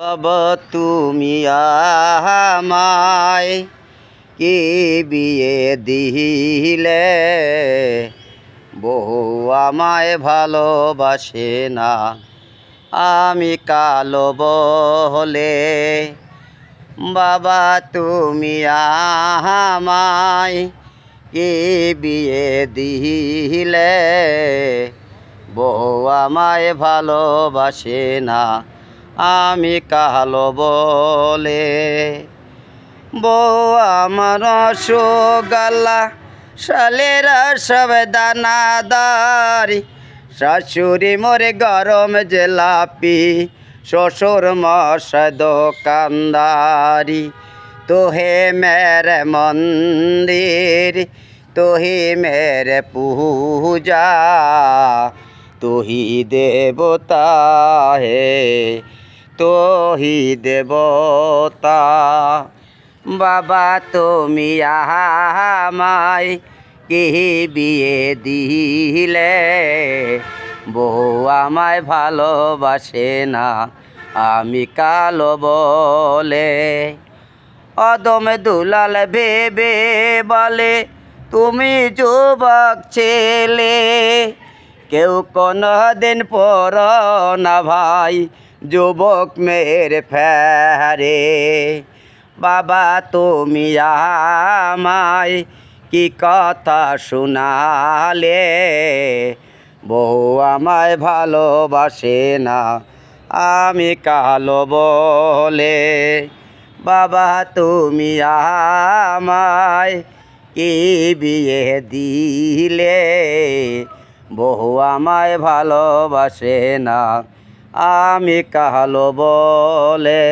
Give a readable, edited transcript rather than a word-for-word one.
বাবা তুমি আমায় কি বিয়ে দিলে, বহু আমায় ভালোবাসে না, আমি কালো বলে। বাবা তুমি আমায় কি বিয়ে দিলে, বহু আমায় ভালোবাসে না, আমি কালো বলে। বউ আমার রসগোল্লা, শালেরা সব দানাদারি, শাশুড়ি মোরে গরম জিলাপি, শ্বশুর মশাই দোকানদারি। তোহে মেরে মন্দির, তোহি মেরে পূজা, তোহি দেবতা হে, তোহি দেবতা। বাবা তুমি আমায় কি বিয়ে দিলে, বউ আমায় ভালোবাসে না, আমি কালো বলে। অদম দুলাল ভেবে বলে তুমি যুবক ছেলে, কেউ কোনো দিন পর না ভাই যুবক মেয়ের ফেরে। বাবা তুমি আমায় কি কথা শোনালে, বউ আমায় ভালোবাসে না, আমি কালো বলে। বাবা তুমি আমায় কি বিয়ে দিলে, বহু আমায় ভালোবাসে না, আমি কালো বলে।